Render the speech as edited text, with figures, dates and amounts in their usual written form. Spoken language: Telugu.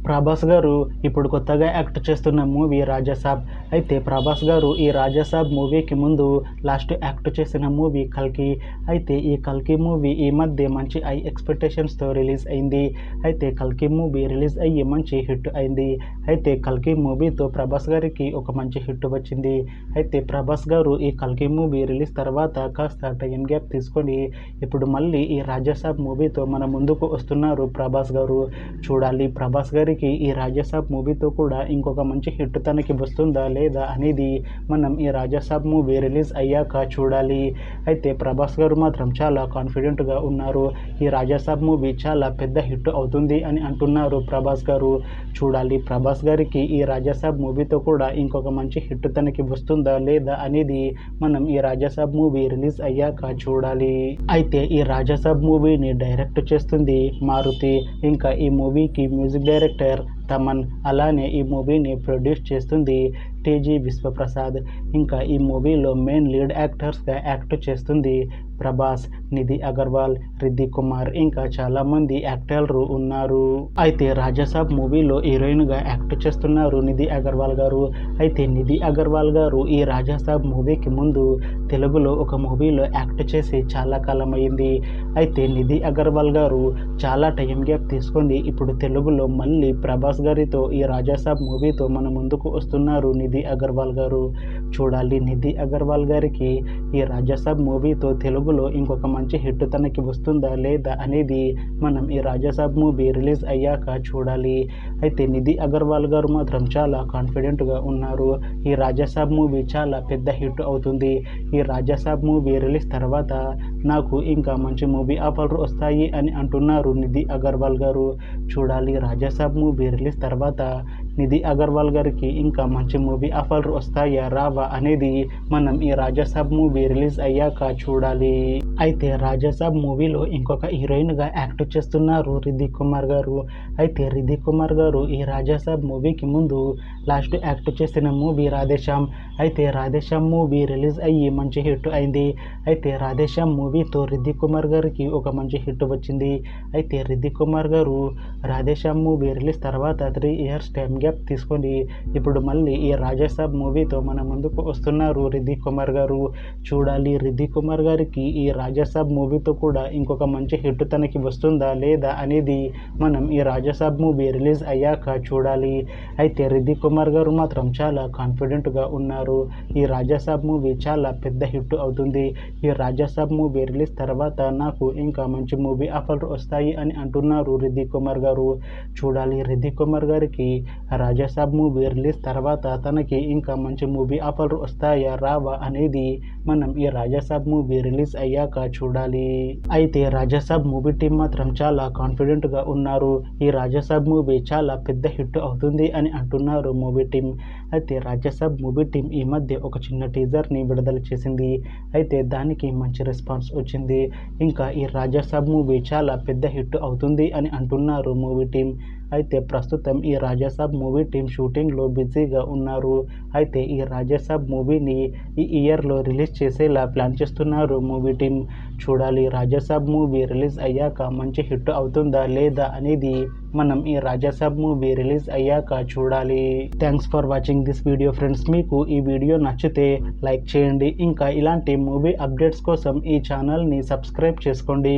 ప్రభాస్ గారు ఇప్పుడు కొత్తగా యాక్ట్ చేస్తున్న మూవీ రాజాసాబ్. అయితే ప్రభాస్ గారు ఈ రాజాసాబ్ మూవీకి ముందు లాస్ట్ యాక్ట్ చేసిన మూవీ కల్కి. అయితే ఈ కల్కి మూవీ ఈ మధ్య మంచి హై ఎక్స్పెక్టేషన్స్తో రిలీజ్ అయింది. అయితే కల్కి మూవీ రిలీజ్ అయ్యి మంచి హిట్ అయింది. అయితే కల్కి మూవీతో ప్రభాస్ గారికి ఒక మంచి హిట్ వచ్చింది. అయితే ప్రభాస్ గారు ఈ కల్కి మూవీ రిలీజ్ తర్వాత కాస్త టైం గ్యాప్ తీసుకొని ఇప్పుడు మళ్ళీ ఈ రాజాసాబ్ మూవీతో మన ముందుకు వస్తున్నారు ప్రభాస్ గారు. చూడాలి ప్రభాస్ గారికి ఈ రాజాసాబ్ మూవీతో కూడా ఇంకొక మంచి హిట్ తనకి వస్తుందా లేదా అనేది మనం ఈ రాజాసాబ్ మూవీ రిలీజ్ అయ్యాక చూడాలి. అయితే ప్రభాస్ గారు మాత్రం చాలా కాన్ఫిడెంట్గా ఉన్నారు. ఈ రాజాసాబ్ మూవీ చాలా పెద్ద హిట్ అవుతుంది అని అంటున్నారు ప్రభాస్ గారు. చూడాలి ప్రభాస్ గారికి ఈ రాజాసాబ్ మూవీతో కూడా ఇంకొక మంచి హిట్ తనకి వస్తుందా లేదా అనేది మనం ఈ రాజాసాబ్ మూవీ రిలీజ్ అయ్యాక చూడాలి. అయితే ఈ రాజాసాబ్ మూవీని డైరెక్ట్ చేస్తుంది మారుతి. ఇంకా ఈ మూవీకి మ్యూజిక్ డైరెక్టర్ తమన్, అలానే ఈ మూవీని ప్రొడ్యూస్ చేస్తుంది టీజీ విశ్వప్రసాద్. ఇంకా ఈ మూవీలో మెయిన్ లీడ్ యాక్టర్స్గా యాక్ట్ చేస్తుంది ప్రభాస్, నిధి అగర్వాల్, రిద్దిక్ కుమార్, ఇంకా చాలామంది యాక్టర్లు ఉన్నారు. అయితే రాజాసాబ్ మూవీలో హీరోయిన్గా యాక్ట్ చేస్తున్నారు నిధి అగర్వాల్ గారు. అయితే నిధి అగర్వాల్ గారు ఈ రాజాసాబ్ మూవీకి ముందు తెలుగులో ఒక మూవీలో యాక్ట్ చేసి చాలా కాలం అయింది. అయితే నిధి అగర్వాల్ గారు చాలా టైం గ్యాప్ తీసుకొని ఇప్పుడు తెలుగులో మళ్ళీ ప్రభాస్ గారితో ఈ రాజాసాబ్ మూవీతో మన ముందుకు వస్తున్నారు నిధి అగర్వాల్ గారు. చూడాలి నిధి అగర్వాల్ గారికి ఈ రాజాసాబ్ మూవీతో తెలుగులో ఇంకొక మంచి హిట్ తనకి వస్తుందా లేదా అనేది మనం ఈ రాజాసాబ్ మూవీ రిలీజ్ అయ్యాక చూడాలి. అయితే నిధి అగర్వాల్ గారు మాత్రం చాలా కాన్ఫిడెంట్గా ఉన్నారు. ఈ రాజాసాబ్ మూవీ చాలా పెద్ద హిట్ అవుతుంది. ఈ రాజాసాబ్ మూవీ రిలీజ్ తర్వాత నాకు ఇంకా మంచి మూవీ ఆఫర్లు వస్తాయి అని అంటున్నారు నిధి అగర్వాల్ గారు. చూడాలి రాజాసాబ్ మూవీ రిలీజ్ తర్వాత నిధి అగర్వాల్ గారికి ఇంకా మంచి మూవీ ఆఫర్లు వస్తాయా రావా అనేది మనం ఈ రాజాసాబ్ మూవీ రిలీజ్ అయ్యాక చూడాలి. అయితే రాజాసాబ్ మూవీలో ఇంకొక హీరోయిన్గా యాక్ట్ చేస్తున్నారు రిద్దిక్ కుమార్ గారు. అయితే రిద్దిక్ కుమార్ గారు ఈ రాజాసాబ్ మూవీకి ముందు లాస్ట్ యాక్ట్ చేసిన మూవీ రాధేశ్యామ్. అయితే రాధేశ్యామ్ మూవీ రిలీజ్ అయ్యి మంచి హిట్ అయింది. అయితే రాధేశ్యామ్ మూవీతో రిద్దిక్ కుమార్ గారికి ఒక మంచి హిట్ వచ్చింది. అయితే రిద్దిక్ కుమార్ గారు రాధేశ్యామ్ మూవీ రిలీజ్ తర్వాత 3 years టైం గ్యాప్ తీసుకొని ఇప్పుడు మళ్ళీ ఈ రాజాసాబ్ మూవీతో మన ముందుకు వస్తున్నారు రిద్దిక్ కుమార్ గారు. చూడాలి రిద్దిక్ కుమార్ గారికి ఈ రాజాసాబ్ మూవీతో కూడా ఇంకొక మంచి హిట్ తనకి వస్తుందా లేదా అనేది మనం ఈ రాజాసాబ్ మూవీ రిలీజ్ అయ్యాక చూడాలి. అయితే రిద్దిక్ కుమార్ గారు మాత్రం చాలా కాన్ఫిడెంట్గా ఉన్నారు. ఈ రాజాసాబ్ మూవీ చాలా పెద్ద హిట్ అవుతుంది. ఈ రాజాసాబ్ మూవీ రిలీజ్ తర్వాత నాకు ఇంకా మంచి మూవీ ఆఫర్లు వస్తాయి అని అంటున్నారు రిద్దిక్ కుమార్ గారు. చూడాలి రిద్దిక్ కుమార్ గారికి రాజాసాబ్ మూవీ రిలీజ్ తర్వాత తనకి ఇంకా మంచి మూవీ ఆఫర్లు వస్తాయా రావా అనేది మనం ఈ రాజాసాబ్ మూవీ రిలీజ్ అయ్యాక చూడాలి. అయితే రాజాసాబ్ మూవీ టీం మాత్రం చాలా కాన్ఫిడెంట్గా ఉన్నారు. ఈ రాజాసాబ్ మూవీ చాలా పెద్ద హిట్ అవుతుంది అని అంటున్నారు మూవీ టీం. అయితే రాజాసాబ్ మూవీ టీం ఈ మధ్య ఒక చిన్న టీజర్ని విడుదల చేసింది. అయితే దానికి మంచి రెస్పాన్స్ వచ్చింది. ఇంకా ఈ రాజాసాబ్ మూవీ చాలా పెద్ద హిట్ అవుతుంది అని అంటున్నారు మూవీ టీం. అయితే ప్రస్తుతం ఈ రాజాసాబ్ మూవీ టీం షూటింగ్లో బిజీగా ఉన్నారు. అయితే ఈ రాజాసాబ్ మూవీని ఈ ఇయర్లో రిలీజ్ చేసేలా ప్లాన్ చేస్తున్నారు మూవీ టీం. చూడాలి రాజాసాబ్ మూవీ రిలీజ్ అయ్యాక మంచి హిట్ అవుతుందా లేదా అనేది మనం ఈ రాజాసాబ్ మూవీ రిలీజ్ అయ్యాక చూడాలి. Thanks for watching this video friends. మీకు ఈ వీడియో నచ్చితే లైక్ చేయండి. ఇంకా ఇలాంటి మూవీ అప్డేట్స్ కోసం ఈ ఛానల్ని సబ్స్క్రైబ్ చేసుకోండి.